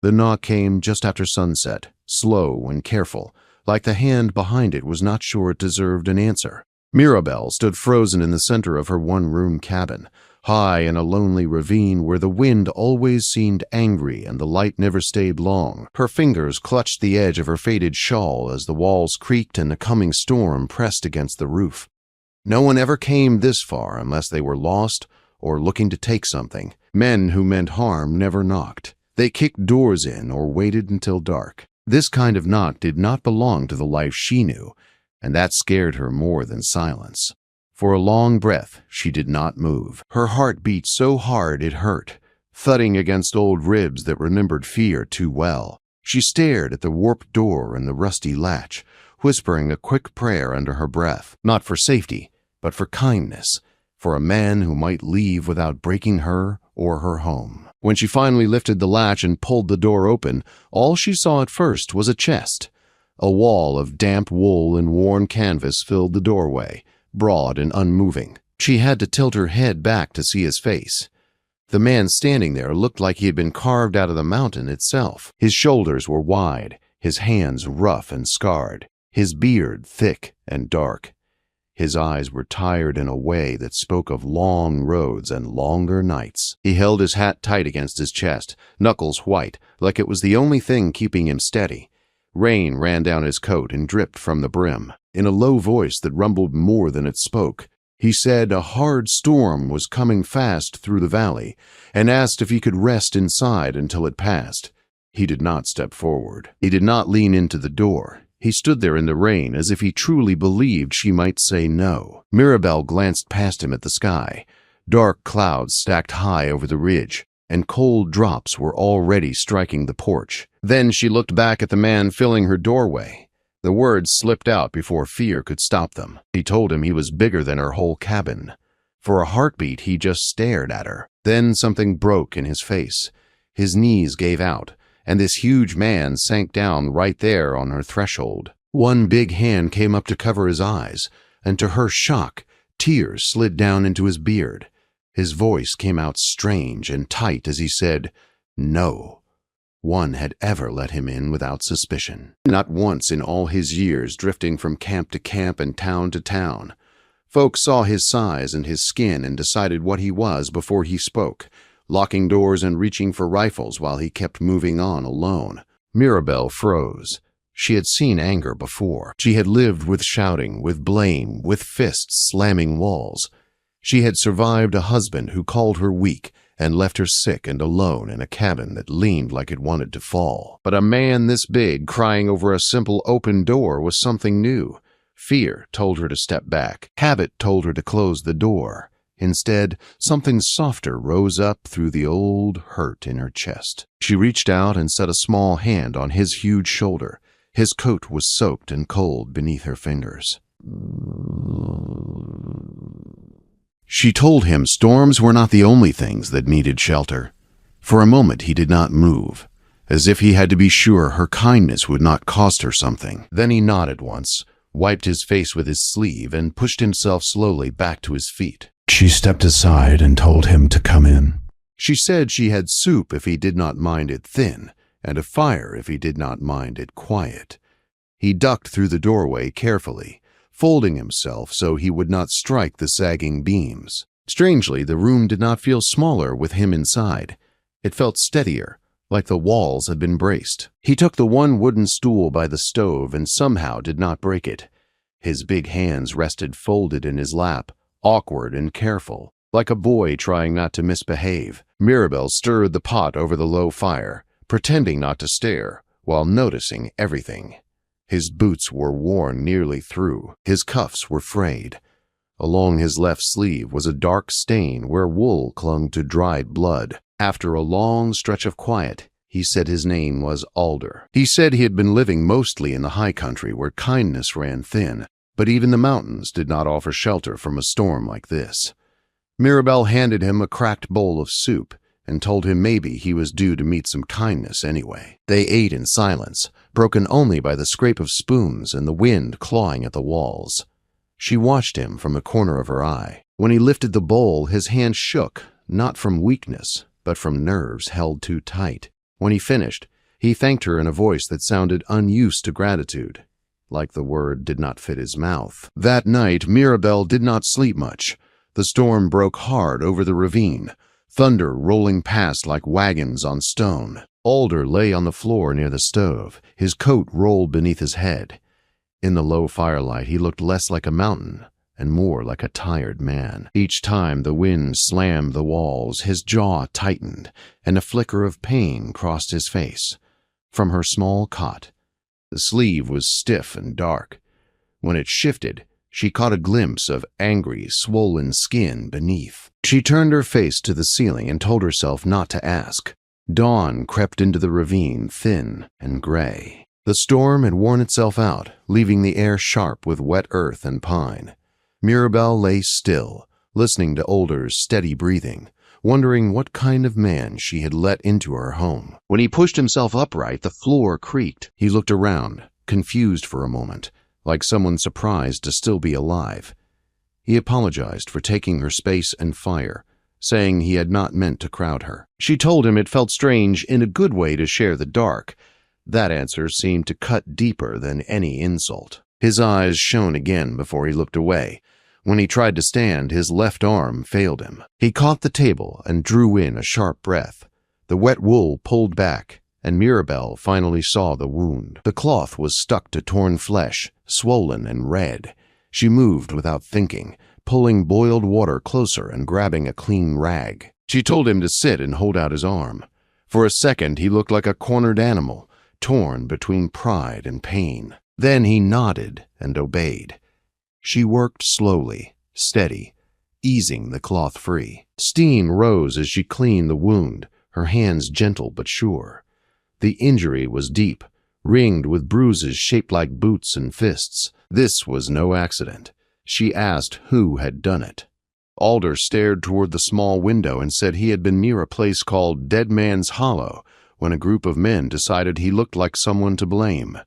The knock came just after sunset, slow and careful, like the hand behind it was not sure it deserved an answer. Mirabelle stood frozen in the center of her one-room cabin, high in a lonely ravine where the wind always seemed angry and the light never stayed long. Her fingers clutched the edge of her faded shawl as the walls creaked and the coming storm pressed against the roof. No one ever came this far unless they were lost or looking to take something. Men who meant harm never knocked. They kicked doors in or waited until dark. This kind of knock did not belong to the life she knew, and that scared her more than silence. For a long breath, she did not move. Her heart beat so hard it hurt, thudding against old ribs that remembered fear too well. She stared at the warped door and the rusty latch, whispering a quick prayer under her breath, not for safety, but for kindness, for a man who might leave without breaking her or her home. When she finally lifted the latch and pulled the door open, all she saw at first was a chest. A wall of damp wool and worn canvas filled the doorway, broad and unmoving. She had to tilt her head back to see his face. The man standing there looked like he had been carved out of the mountain itself. His shoulders were wide, his hands rough and scarred, his beard thick and dark. His eyes were tired in a way that spoke of long roads and longer nights. He held his hat tight against his chest, knuckles white, like it was the only thing keeping him steady. Rain ran down his coat and dripped from the brim. In a low voice that rumbled more than it spoke, he said a hard storm was coming fast through the valley, and asked if he could rest inside until it passed. He did not step forward. He did not lean into the door. He stood there in the rain as if he truly believed she might say no. Mirabelle glanced past him at the sky. Dark clouds stacked high over the ridge, and cold drops were already striking the porch. Then she looked back at the man filling her doorway. The words slipped out before fear could stop them. He told him he was bigger than her whole cabin. For a heartbeat, he just stared at her. Then something broke in his face. His knees gave out, and this huge man sank down right there on her threshold. One big hand came up to cover his eyes, and to her shock, tears slid down into his beard. His voice came out strange and tight as he said, "No." One had ever let him in without suspicion. Not once in all his years drifting from camp to camp and town to town. Folks saw his size and his skin and decided what he was before he spoke, locking doors and reaching for rifles while he kept moving on alone. Mirabelle froze. She had seen anger before. She had lived with shouting, with blame, with fists slamming walls. She had survived a husband who called her weak and left her sick and alone in a cabin that leaned like it wanted to fall. But a man this big crying over a simple open door was something new. Fear told her to step back. Habit told her to close the door. Instead, something softer rose up through the old hurt in her chest. She reached out and set a small hand on his huge shoulder. His coat was soaked and cold beneath her fingers. She told him storms were not the only things that needed shelter. For a moment he did not move, as if he had to be sure her kindness would not cost her something. Then he nodded once, wiped his face with his sleeve, and pushed himself slowly back to his feet. She stepped aside and told him to come in. She said she had soup if he did not mind it thin, and a fire if he did not mind it quiet. He ducked through the doorway carefully, folding himself so he would not strike the sagging beams. Strangely, the room did not feel smaller with him inside. It felt steadier, like the walls had been braced. He took the one wooden stool by the stove and somehow did not break it. His big hands rested folded in his lap, awkward and careful, like a boy trying not to misbehave. Mirabelle stirred the pot over the low fire, pretending not to stare, while noticing everything. His boots were worn nearly through. His cuffs were frayed. Along his left sleeve was a dark stain where wool clung to dried blood. After a long stretch of quiet, he said his name was Alder. He said he had been living mostly in the high country where kindness ran thin, but even the mountains did not offer shelter from a storm like this. Mirabelle handed him a cracked bowl of soup and told him maybe he was due to meet some kindness anyway. They ate in silence, broken only by the scrape of spoons and the wind clawing at the walls. She watched him from the corner of her eye. When he lifted the bowl, his hand shook, not from weakness, but from nerves held too tight. When he finished, he thanked her in a voice that sounded unused to gratitude, like the word did not fit his mouth. That night, Mirabelle did not sleep much. The storm broke hard over the ravine, thunder rolling past like wagons on stone. Alder lay on the floor near the stove, his coat rolled beneath his head. In the low firelight, he looked less like a mountain and more like a tired man. Each time the wind slammed the walls, his jaw tightened, and a flicker of pain crossed his face. From her small cot, the sleeve was stiff and dark. When it shifted, she caught a glimpse of angry, swollen skin beneath. She turned her face to the ceiling and told herself not to ask. Dawn crept into the ravine, thin and gray. The storm had worn itself out, leaving the air sharp with wet earth and pine. Mirabelle lay still, listening to Alder's steady breathing, wondering what kind of man she had let into her home. When he pushed himself upright, the floor creaked. He looked around, confused for a moment, like someone surprised to still be alive. He apologized for taking her space and fire, saying he had not meant to crowd her. She told him it felt strange in a good way to share the dark. That answer seemed to cut deeper than any insult. His eyes shone again before he looked away. When he tried to stand, his left arm failed him. He caught the table and drew in a sharp breath. The wet wool pulled back, and Mirabelle finally saw the wound. The cloth was stuck to torn flesh, swollen and red. She moved without thinking, pulling boiled water closer and grabbing a clean rag. She told him to sit and hold out his arm. For a second, he looked like a cornered animal, torn between pride and pain. Then he nodded and obeyed. She worked slowly, steady, easing the cloth free. Steam rose as she cleaned the wound, her hands gentle but sure. The injury was deep, ringed with bruises shaped like boots and fists. This was no accident. She asked who had done it. Alder stared toward the small window and said he had been near a place called Dead Man's Hollow when a group of men decided he looked like someone to blame.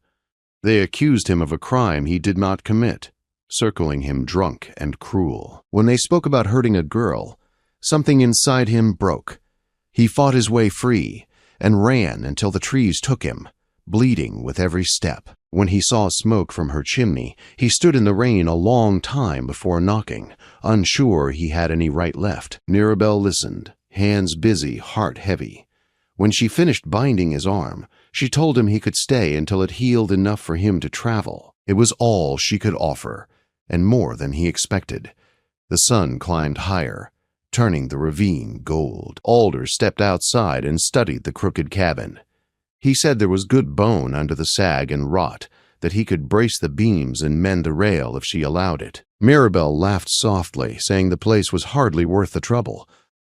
They accused him of a crime he did not commit, circling him drunk and cruel. When they spoke about hurting a girl, something inside him broke. He fought his way free and ran until the trees took him, bleeding with every step. When he saw smoke from her chimney, he stood in the rain a long time before knocking, unsure he had any right left. Mirabelle listened, hands busy, heart heavy. When she finished binding his arm, she told him he could stay until it healed enough for him to travel. It was all she could offer, and more than he expected. The sun climbed higher, turning the ravine gold. Alder stepped outside and studied the crooked cabin. He said there was good bone under the sag and rot, that he could brace the beams and mend the rail if she allowed it. Mirabelle laughed softly, saying the place was hardly worth the trouble.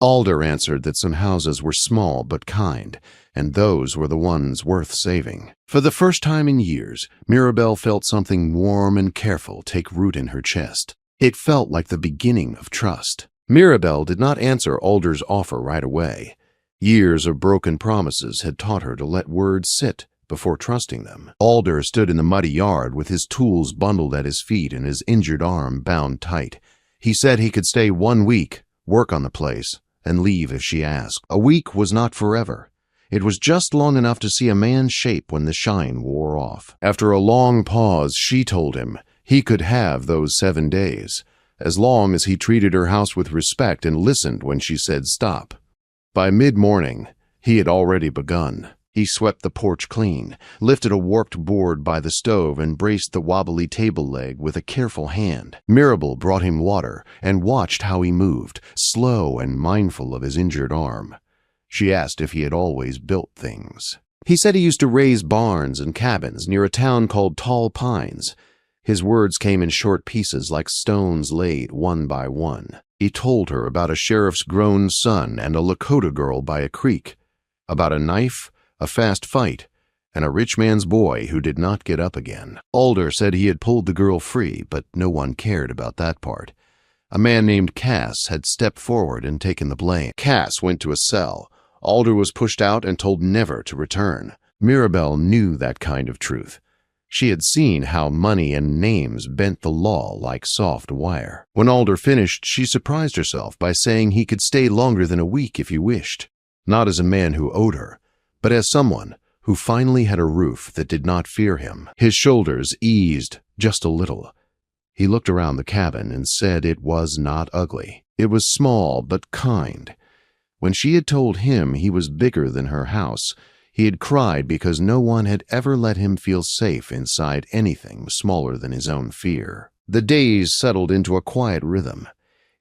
Alder answered that some houses were small but kind, and those were the ones worth saving. For the first time in years, Mirabelle felt something warm and careful take root in her chest. It felt like the beginning of trust. Mirabelle did not answer Alder's offer right away. Years of broken promises had taught her to let words sit before trusting them. Alder stood in the muddy yard with his tools bundled at his feet and his injured arm bound tight. He said he could stay 1 week, work on the place, and leave if she asked. A week was not forever. It was just long enough to see a man's shape when the shine wore off. After a long pause, she told him he could have those 7 days, as long as he treated her house with respect and listened when she said stop. By mid-morning, he had already begun. He swept the porch clean, lifted a warped board by the stove, and braced the wobbly table leg with a careful hand. Mirabelle brought him water and watched how he moved, slow and mindful of his injured arm. She asked if he had always built things. He said he used to raise barns and cabins near a town called Tall Pines. His words came in short pieces like stones laid one by one. He told her about a sheriff's grown son and a Lakota girl by a creek, about a knife, a fast fight, and a rich man's boy who did not get up again. Alder said he had pulled the girl free, but no one cared about that part. A man named Cass had stepped forward and taken the blame. Cass went to a cell. Alder was pushed out and told never to return. Mirabelle knew that kind of truth. She had seen how money and names bent the law like soft wire. When Alder finished, she surprised herself by saying he could stay longer than a week if he wished. Not as a man who owed her, but as someone who finally had a roof that did not fear him. His shoulders eased just a little. He looked around the cabin and said it was not ugly. It was small but kind. When she had told him he was bigger than her house, he had cried because no one had ever let him feel safe inside anything smaller than his own fear. The days settled into a quiet rhythm.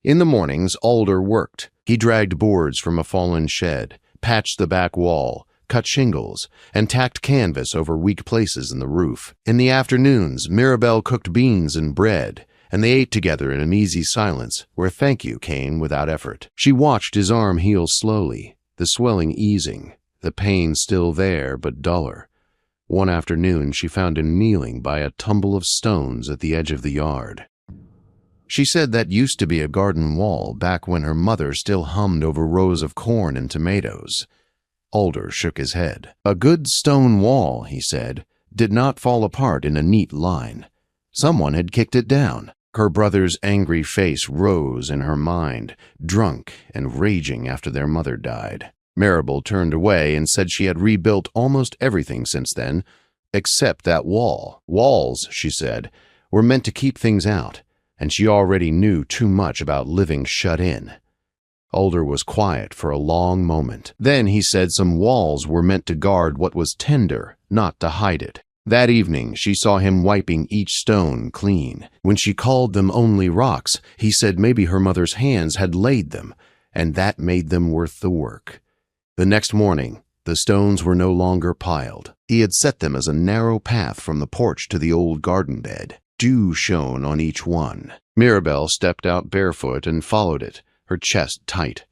In the mornings, Alder worked. He dragged boards from a fallen shed, patched the back wall, cut shingles, and tacked canvas over weak places in the roof. In the afternoons, Mirabelle cooked beans and bread, and they ate together in an easy silence where thank you came without effort. She watched his arm heal slowly, the swelling easing, the pain still there but duller. One afternoon, she found him kneeling by a tumble of stones at the edge of the yard. She said that used to be a garden wall back when her mother still hummed over rows of corn and tomatoes. Alder shook his head. A good stone wall, he said, did not fall apart in a neat line. Someone had kicked it down. Her brother's angry face rose in her mind, drunk and raging after their mother died. Maribel turned away and said she had rebuilt almost everything since then, except that wall. Walls, she said, were meant to keep things out, and she already knew too much about living shut in. Alder was quiet for a long moment. Then he said some walls were meant to guard what was tender, not to hide it. That evening, she saw him wiping each stone clean. When she called them only rocks, he said maybe her mother's hands had laid them, and that made them worth the work. The next morning, the stones were no longer piled. He had set them as a narrow path from the porch to the old garden bed. Dew shone on each one. Mirabelle stepped out barefoot and followed it, her chest tight.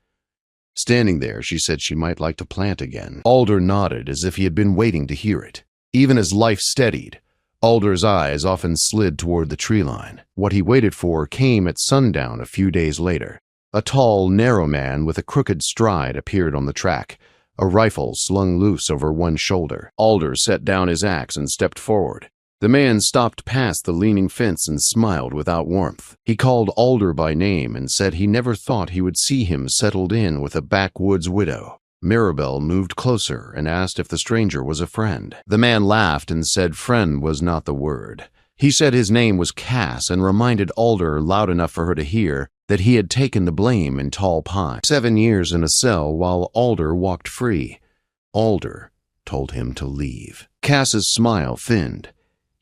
Standing there, she said she might like to plant again. Alder nodded as if he had been waiting to hear it. Even as life steadied, Alder's eyes often slid toward the tree line. What he waited for came at sundown a few days later. A tall, narrow man with a crooked stride appeared on the track, a rifle slung loose over one shoulder. Alder set down his axe and stepped forward. The man stopped past the leaning fence and smiled without warmth. He called Alder by name and said he never thought he would see him settled in with a backwoods widow. Mirabelle moved closer and asked if the stranger was a friend. The man laughed and said friend was not the word. He said his name was Cass and reminded Alder loud enough for her to hear that he had taken the blame in Tall Pine. 7 years in a cell while Alder walked free. Alder told him to leave. Cass's smile thinned.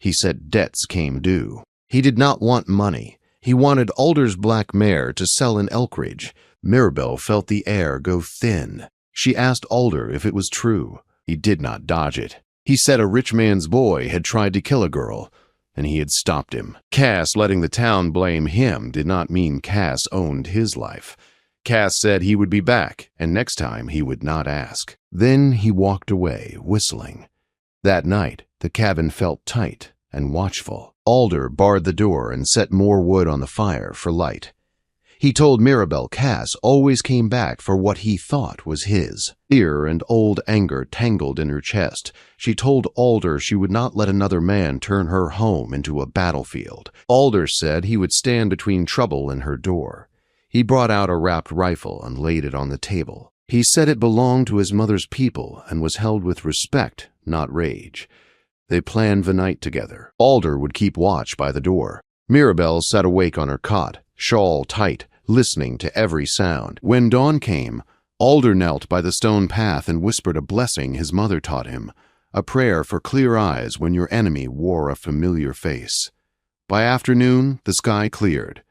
He said debts came due. He did not want money. He wanted Alder's black mare to sell in Elkridge. Mirabelle felt the air go thin. She asked Alder if it was true. He did not dodge it. He said a rich man's boy had tried to kill a girl, and he had stopped him. Cass letting the town blame him did not mean Cass owned his life. Cass said he would be back, and next time he would not ask. Then he walked away, whistling. That night, the cabin felt tight and watchful. Alder barred the door and set more wood on the fire for light. He told Mirabelle Cass always came back for what he thought was his. Fear and old anger tangled in her chest. She told Alder she would not let another man turn her home into a battlefield. Alder said he would stand between trouble and her door. He brought out a wrapped rifle and laid it on the table. He said it belonged to his mother's people and was held with respect, not rage. They planned the night together. Alder would keep watch by the door. Mirabelle sat awake on her cot, shawl tight, listening to every sound. When dawn came, Alder knelt by the stone path and whispered a blessing his mother taught him, a prayer for clear eyes when your enemy wore a familiar face. By afternoon, the sky cleared,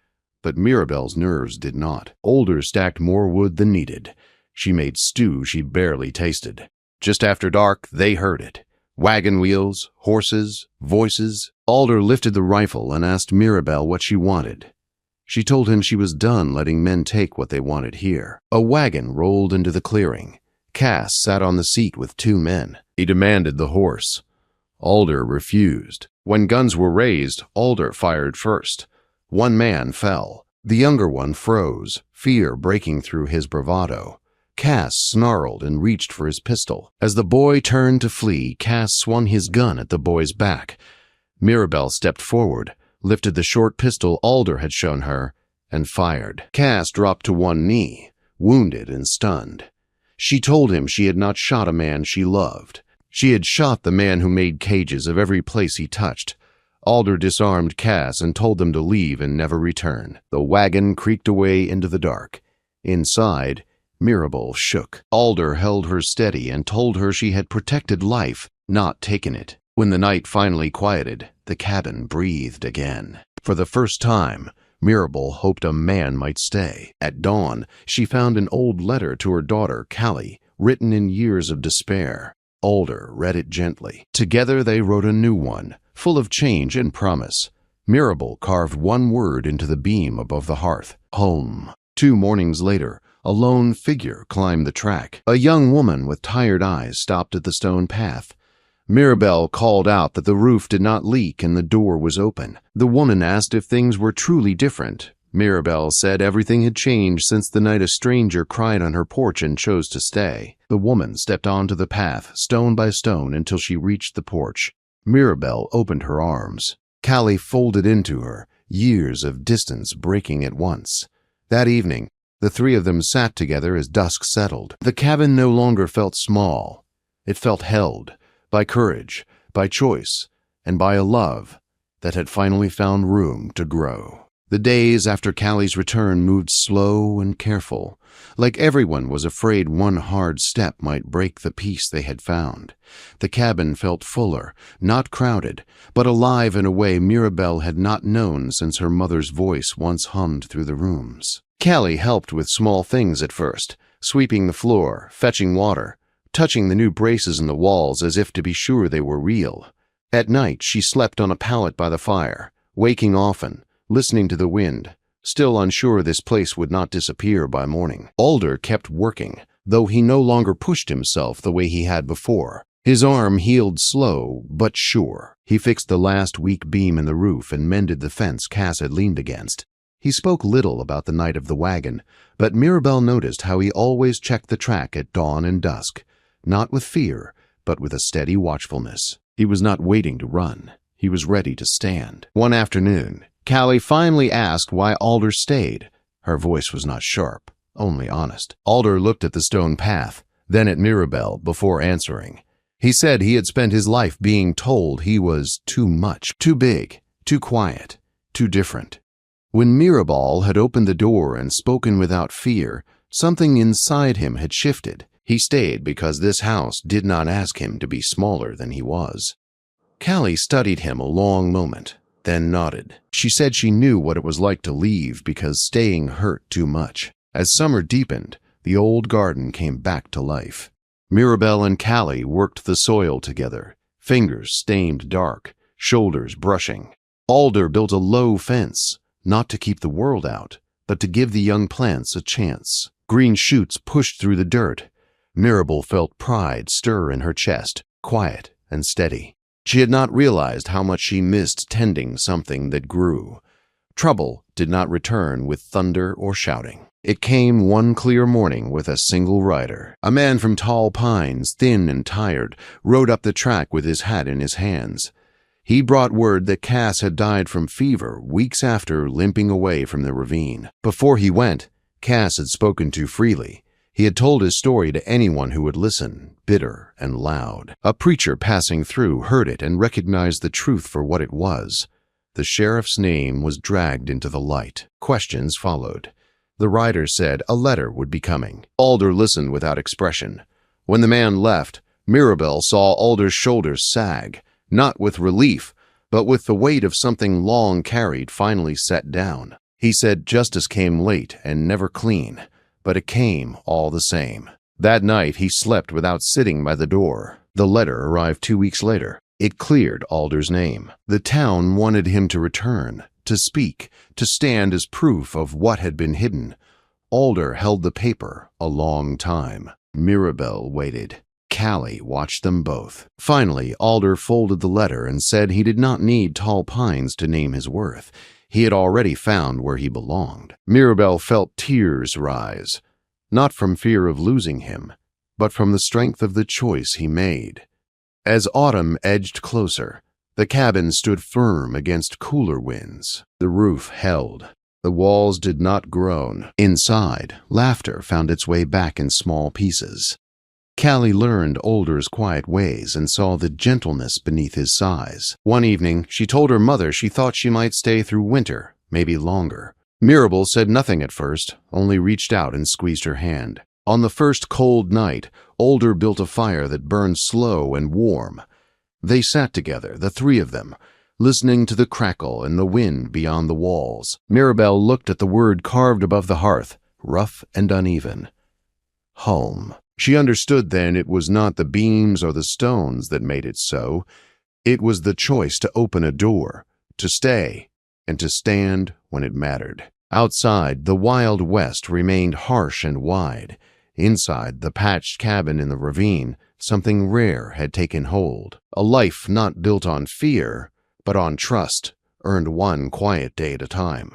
but Mirabelle's nerves did not. Alder stacked more wood than needed. She made stew she barely tasted. Just after dark, they heard it. Wagon wheels, horses, voices. Alder lifted the rifle and asked Mirabelle what she wanted. She told him she was done letting men take what they wanted here. A wagon rolled into the clearing. Cass sat on the seat with 2 men. He demanded the horse. Alder refused. When guns were raised, Alder fired first. 1 man fell. The younger one froze, fear breaking through his bravado. Cass snarled and reached for his pistol. As the boy turned to flee, Cass swung his gun at the boy's back. Mirabelle stepped forward, lifted the short pistol Alder had shown her, and fired. Cass dropped to one knee, wounded and stunned. She told him she had not shot a man she loved. She had shot the man who made cages of every place he touched. Alder disarmed Cass and told them to leave and never return. The wagon creaked away into the dark. Inside, Mirabel shook. Alder held her steady and told her she had protected life, not taken it. When the night finally quieted, the cabin breathed again. For the first time, Mirabel hoped a man might stay. At dawn, she found an old letter to her daughter, Callie, written in years of despair. Alder read it gently. Together they wrote a new one, full of change and promise. Mirabel carved one word into the beam above the hearth: home. 2 mornings later, a lone figure climbed the track. A young woman with tired eyes stopped at the stone path. Mirabel called out that the roof did not leak and the door was open. The woman asked if things were truly different. Mirabel said everything had changed since the night a stranger cried on her porch and chose to stay. The woman stepped onto the path, stone by stone, until she reached the porch. Mirabel opened her arms. Callie folded into her, years of distance breaking at once. That evening, the 3 of them sat together as dusk settled. The cabin no longer felt small. It felt held, by courage, by choice, and by a love that had finally found room to grow. The days after Callie's return moved slow and careful, like everyone was afraid one hard step might break the peace they had found. The cabin felt fuller, not crowded, but alive in a way Mirabel had not known since her mother's voice once hummed through the rooms. Callie helped with small things at first, sweeping the floor, fetching water, touching the new braces in the walls as if to be sure they were real. At night, she slept on a pallet by the fire, waking often, listening to the wind, still unsure this place would not disappear by morning. Alder kept working, though he no longer pushed himself the way he had before. His arm healed slow but sure. He fixed the last weak beam in the roof and mended the fence Cass had leaned against. He spoke little about the night of the wagon, but Mirabel noticed how he always checked the track at dawn and dusk. Not with fear, but with a steady watchfulness. He was not waiting to run. He was ready to stand. One afternoon, Callie finally asked why Alder stayed. Her voice was not sharp, only honest. Alder looked at the stone path, then at Mirabel before answering. He said he had spent his life being told he was too much, too big, too quiet, too different. When Mirabel had opened the door and spoken without fear, something inside him had shifted. He stayed because this house did not ask him to be smaller than he was. Callie studied him a long moment, then nodded. She said she knew what it was like to leave because staying hurt too much. As summer deepened, the old garden came back to life. Mirabel and Callie worked the soil together, fingers stained dark, shoulders brushing. Alder built a low fence, not to keep the world out, but to give the young plants a chance. Green shoots pushed through the dirt. Mirabel felt pride stir in her chest, quiet and steady. She had not realized how much she missed tending something that grew. Trouble did not return with thunder or shouting. It came one clear morning with a single rider. A man from Tall Pines, thin and tired, rode up the track with his hat in his hands. He brought word that Cass had died from fever weeks after, limping away from the ravine. Before he went, Cass had spoken too freely. He had told his story to anyone who would listen, bitter and loud. A preacher passing through heard it and recognized the truth for what it was. The sheriff's name was dragged into the light. Questions followed. The rider said a letter would be coming. Alder listened without expression. When the man left, Mirabel saw Alder's shoulders sag, not with relief, but with the weight of something long carried finally set down. He said justice came late and never clean, but it came all the same. That night he slept without sitting by the door. The letter arrived 2 weeks later. It cleared Alder's name. The town wanted him to return, to speak, to stand as proof of what had been hidden. Alder held the paper a long time. Mirabel waited. Callie watched them both. Finally, Alder folded the letter and said he did not need Tall Pines to name his worth. He had already found where he belonged. Mirabel felt tears rise, not from fear of losing him, but from the strength of the choice he made. As autumn edged closer, the cabin stood firm against cooler winds. The roof held. The walls did not groan. Inside, laughter found its way back in small pieces. Callie learned Older's quiet ways and saw the gentleness beneath his sighs. One evening, she told her mother she thought she might stay through winter, maybe longer. Mirabel said nothing at first, only reached out and squeezed her hand. On the first cold night, Older built a fire that burned slow and warm. They sat together, the three of them, listening to the crackle and the wind beyond the walls. Mirabel looked at the word carved above the hearth, rough and uneven. Home. She understood then it was not the beams or the stones that made it so. It was the choice to open a door, to stay, and to stand when it mattered. Outside, the Wild West remained harsh and wide. Inside the patched cabin in the ravine, something rare had taken hold. A life not built on fear, but on trust, earned one quiet day at a time.